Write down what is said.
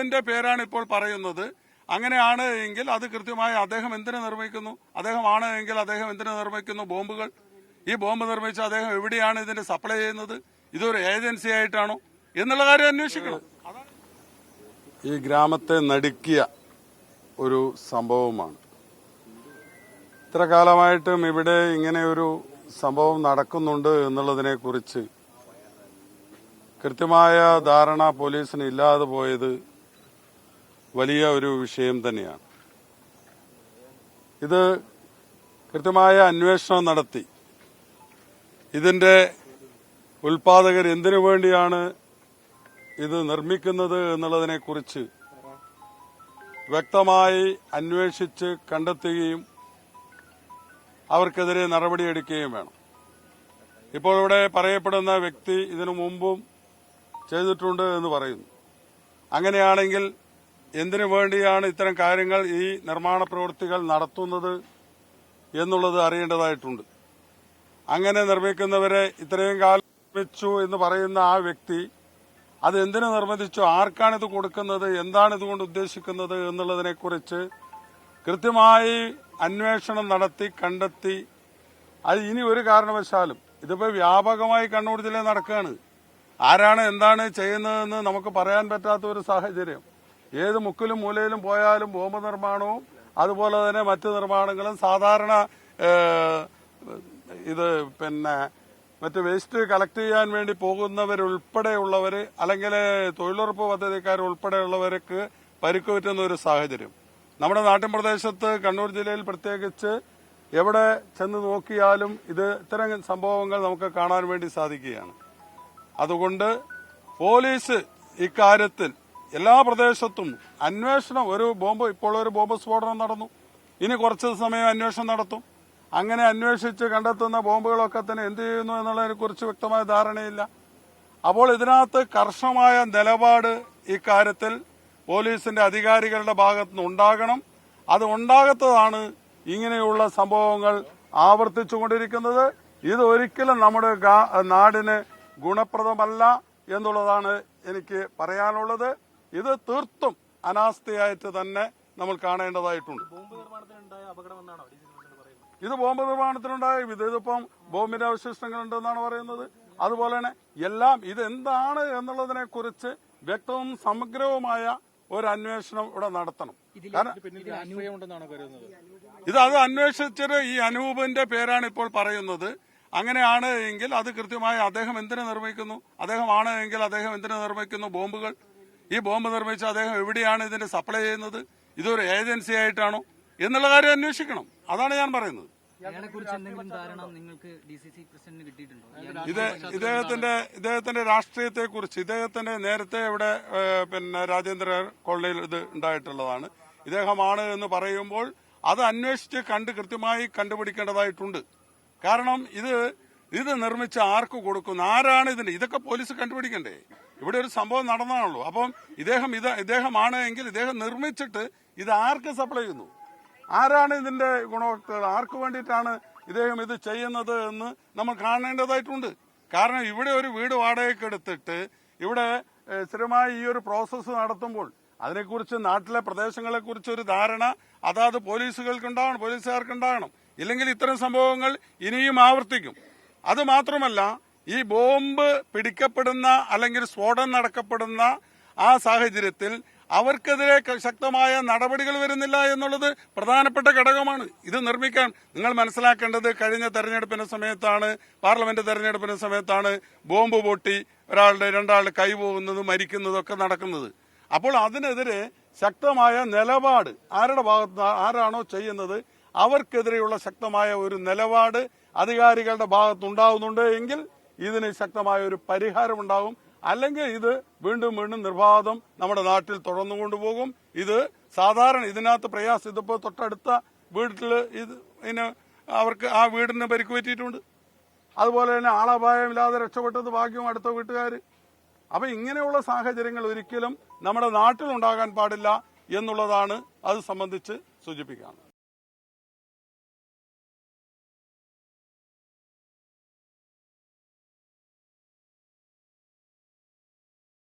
അനൂപിന്റെ പേരാണ് ഇപ്പോൾ പറയുന്നത്. അങ്ങനെയാണ് എങ്കിൽ അത് കൃത്യമായി അദ്ദേഹം എന്തിനു നിർമ്മിക്കുന്നു? അദ്ദേഹമാണ് എങ്കിൽ അദ്ദേഹം എന്തിനു നിർമ്മിക്കുന്നു ബോംബുകൾ? ഈ ബോംബ് നിർമ്മിച്ച അദ്ദേഹം എവിടെയാണ് ഇതിന്റെ സപ്ലൈ ചെയ്യുന്നത്? ഇതൊരു ഏജൻസി ആയിട്ടാണോ എന്നുള്ള കാര്യം അന്വേഷിക്കണം. ഈ ഗ്രാമത്തെ നടുക്കിയ ഒരു സംഭവമാണ്. ഇത്ര കാലമായിട്ടും ഇവിടെ ഇങ്ങനെ ഒരു സംഭവം നടക്കുന്നുണ്ട് എന്നുള്ളതിനെ കുറിച്ച് കൃത്യമായ ധാരണ പോലീസിന് ഇല്ലാതെ പോയത് വലിയ ഒരു വിഷയം തന്നെയാണ്. ഇത് കൃത്യമായ അന്വേഷണം നടത്തി ഇതിന്റെ ഉൽപാദകർ എന്തിനു വേണ്ടിയാണ് ഇത് നിർമ്മിക്കുന്നത് എന്നുള്ളതിനെക്കുറിച്ച് വ്യക്തമായി അന്വേഷിച്ച് കണ്ടെത്തുകയും അവർക്കെതിരെ നടപടിയെടുക്കുകയും വേണം. ഇപ്പോൾ ഇവിടെ പറയപ്പെടുന്ന വ്യക്തി ഇതിനു മുമ്പും ചെയ്തിട്ടുണ്ട് എന്ന് പറയുന്നു. അങ്ങനെയാണെങ്കിൽ എന്തിനു വേണ്ടിയാണ് ഇത്തരം കാര്യങ്ങൾ ഈ നിർമ്മാണ പ്രവൃത്തികൾ നടത്തുന്നത് എന്നുള്ളത് അറിയേണ്ടതായിട്ടുണ്ട്. അങ്ങനെ നിർമ്മിക്കുന്നവരെ ഇത്രയും കാലം നിർമ്മിച്ചു എന്ന് പറയുന്ന ആ വ്യക്തി അത് എന്തിനു നിർമ്മിച്ചു, ആർക്കാണിത് കൊടുക്കുന്നത്, എന്താണ് ഇതുകൊണ്ട് ഉദ്ദേശിക്കുന്നത് എന്നുള്ളതിനെക്കുറിച്ച് കൃത്യമായി അന്വേഷണം നടത്തി കണ്ടെത്തി അത് ഇനി ഒരു കാരണവശാലും ഇതിപ്പോ വ്യാപകമായി കണ്ണൂർ ജില്ലയിൽ നടക്കുകയാണ്. ആരാണ് എന്താണ് ചെയ്യുന്നതെന്ന് നമുക്ക് പറയാൻ പറ്റാത്ത ഒരു സാഹചര്യം. ഏത് മുക്കിലും മൂലയിലും പോയാലും ബോംബ് നിർമ്മാണവും അതുപോലെ തന്നെ മറ്റ് നിർമ്മാണങ്ങളും സാധാരണ ഇത് മറ്റ് വേസ്റ്റ് കളക്ട് ചെയ്യാൻ വേണ്ടി പോകുന്നവരുൾപ്പെടെയുള്ളവർ അല്ലെങ്കിൽ തൊഴിലുറപ്പ് പദ്ധതിക്കാരുൾപ്പെടെയുള്ളവർക്ക് പരിക്ക് പറ്റുന്ന ഒരു സാഹചര്യം നമ്മുടെ നാട്ടിൻ പ്രദേശത്ത് കണ്ണൂർ ജില്ലയിൽ പ്രത്യേകിച്ച് എവിടെ ചെന്ന് നോക്കിയാലും ഇത്തരം സംഭവങ്ങൾ നമുക്ക് കാണാൻ വേണ്ടി സാധിക്കുകയാണ്. അതുകൊണ്ട് പോലീസ് ഇക്കാര്യത്തിൽ എല്ലാ പ്രദേശത്തും അന്വേഷണം ഇപ്പോൾ ഒരു ബോംബ് സ്ഫോടനം നടന്നു. ഇനി കുറച്ച് സമയം അന്വേഷണം നടത്തും. അങ്ങനെ അന്വേഷിച്ച് കണ്ടെത്തുന്ന ബോംബുകളൊക്കെ തന്നെ എന്ത് ചെയ്യുന്നു എന്നുള്ളതിനെ കുറിച്ച് വ്യക്തമായ ധാരണയില്ല. അപ്പോൾ ഇതിനകത്ത് കർശനമായ നിലപാട് ഇക്കാര്യത്തിൽ പോലീസിന്റെ അധികാരികളുടെ ഭാഗത്തുനിന്ന് ഉണ്ടാകണം. അത് ഉണ്ടാകാത്തതാണ് ഇങ്ങനെയുള്ള സംഭവങ്ങൾ ആവർത്തിച്ചുകൊണ്ടിരിക്കുന്നത്. ഇത് ഒരിക്കലും നമ്മുടെ നാടിന് ഗുണപ്രദമല്ല എന്നുള്ളതാണ് എനിക്ക് പറയാനുള്ളത്. ഇത് തീർത്തും അനാസ്ഥയായിട്ട് തന്നെ നമ്മൾ കാണേണ്ടതായിട്ടുണ്ട്. ഇത് ബോംബ് നിർമ്മാണത്തിനുണ്ടായ ഇതിപ്പം ബോംബിന്റെ അവശിഷ്ടങ്ങൾ ഉണ്ടെന്നാണ് പറയുന്നത്. അതുപോലെ തന്നെ എല്ലാം ഇതെന്താണ് എന്നുള്ളതിനെ കുറിച്ച് വ്യക്തവും സമഗ്രവുമായ ഒരു അന്വേഷണം ഇവിടെ നടത്തണം. അത് അന്വേഷിച്ചത് ഈ അനൂപിന്റെ പേരാണ് ഇപ്പോൾ പറയുന്നത്. അങ്ങനെയാണ് എങ്കിൽ അത് കൃത്യമായി അദ്ദേഹം എന്തിനു നിർമ്മിക്കുന്നു? അദ്ദേഹമാണ് എങ്കിൽ അദ്ദേഹം എന്തിനു നിർമ്മിക്കുന്നു ബോംബുകൾ? ഈ ബോംബ് നിർമ്മിച്ച അദ്ദേഹം എവിടെയാണ് ഇതിന്റെ സപ്ലൈ ചെയ്യുന്നത്? ഇതൊരു ഏജൻസി ആയിട്ടാണോ എന്നുള്ള കാര്യം അന്വേഷിക്കണം. അതാണ് ഞാൻ പറയുന്നത്. ഇദ്ദേഹത്തിന്റെ രാഷ്ട്രീയത്തെക്കുറിച്ച് ഇദ്ദേഹത്തിന്റെ നേരത്തെ ഇവിടെ രാജേന്ദ്ര കോളനിയിൽ ഇത് ഉണ്ടായിട്ടുള്ളതാണ്. ഇദ്ദേഹമാണ് എന്ന് പറയുമ്പോൾ അത് അന്വേഷിച്ച് കൃത്യമായി കണ്ടുപിടിക്കേണ്ടതായിട്ടുണ്ട്. കാരണം ഇത് നിർമ്മിച്ച ആർക്ക് കൊടുക്കുന്നു, ആരാണ് ഇതൊക്കെ പോലീസ് കണ്ടുപിടിക്കണ്ടേ? ഇവിടെ ഒരു സംഭവം നടന്നതാണല്ലോ. അപ്പം ഇദ്ദേഹമാണ് എങ്കിൽ ഇദ്ദേഹം നിർമ്മിച്ചിട്ട് ഇത് ആർക്ക് സപ്ലൈ ചെയ്യുന്നു, ആരാണ് ഇതിന്റെ ഗുണഭോക്താക്കൾ, ആർക്ക് വേണ്ടിയിട്ടാണ് ഇദ്ദേഹം ഇത് ചെയ്യുന്നത് എന്ന് നമ്മൾ കാണേണ്ടതായിട്ടുണ്ട്. കാരണം ഇവിടെ ഒരു വീട് വാടകയ്ക്ക് എടുത്തിട്ട് ഇവിടെ സ്ഥിരമായി ഈ ഒരു പ്രോസസ്സ് നടത്തുമ്പോൾ അതിനെക്കുറിച്ച് നാട്ടിലെ പ്രദേശങ്ങളെക്കുറിച്ച് ഒരു ധാരണ അതാത് പോലീസുകാർക്കുണ്ടാകണം. ഇല്ലെങ്കിൽ ഇത്തരം സംഭവങ്ങൾ ഇനിയും ആവർത്തിക്കും. അത് മാത്രമല്ല, ഈ ബോംബ് പിടിക്കപ്പെടുന്ന അല്ലെങ്കിൽ സ്ഫോടനം നടക്കപ്പെടുന്ന ആ സാഹചര്യത്തിൽ അവർക്കെതിരെ ശക്തമായ നടപടികൾ വരുന്നില്ല എന്നുള്ളത് പ്രധാനപ്പെട്ട ഘടകമാണ്. ഇത് നിർമ്മിക്കാൻ നിങ്ങൾ മനസ്സിലാക്കേണ്ടത് കഴിഞ്ഞ തെരഞ്ഞെടുപ്പിന്റെ സമയത്താണ്, പാർലമെന്റ് തെരഞ്ഞെടുപ്പിന്റെ സമയത്താണ് ബോംബ് പൊട്ടി രണ്ടാളുടെ കൈ പോകുന്നതും മരിക്കുന്നതൊക്കെ നടക്കുന്നത്. അപ്പോൾ അതിനെതിരെ ശക്തമായ നിലപാട് ആരുടെ ഭാഗത്ത് ആരാണോ ചെയ്യുന്നത് അവർക്കെതിരെയുള്ള ശക്തമായ ഒരു നിലപാട് അധികാരികളുടെ ഭാഗത്തുണ്ടാവുന്നുണ്ട് എങ്കിൽ ഇതിന് ശക്തമായ ഒരു പരിഹാരമുണ്ടാകും. അല്ലെങ്കിൽ ഇത് വീണ്ടും നിർബാധം നമ്മുടെ നാട്ടിൽ തുടർന്നുകൊണ്ടുപോകും. ഇത് സാധാരണ ഇതിനകത്ത് പ്രയാസം ഇതിപ്പോ തൊട്ടടുത്ത വീട്ടിൽ അവർക്ക് ആ വീടിന് പരിക്ക് പറ്റിയിട്ടുണ്ട്. അതുപോലെ തന്നെ ആളപായമില്ലാതെ രക്ഷപ്പെട്ടത് ഭാഗ്യം അടുത്ത വീട്ടുകാർ. അപ്പൊ ഇങ്ങനെയുള്ള സാഹചര്യങ്ങൾ ഒരിക്കലും നമ്മുടെ നാട്ടിൽ ഉണ്ടാകാൻ പാടില്ല എന്നുള്ളതാണ് അത് സംബന്ധിച്ച് സൂചിപ്പിക്കുകയാണ്.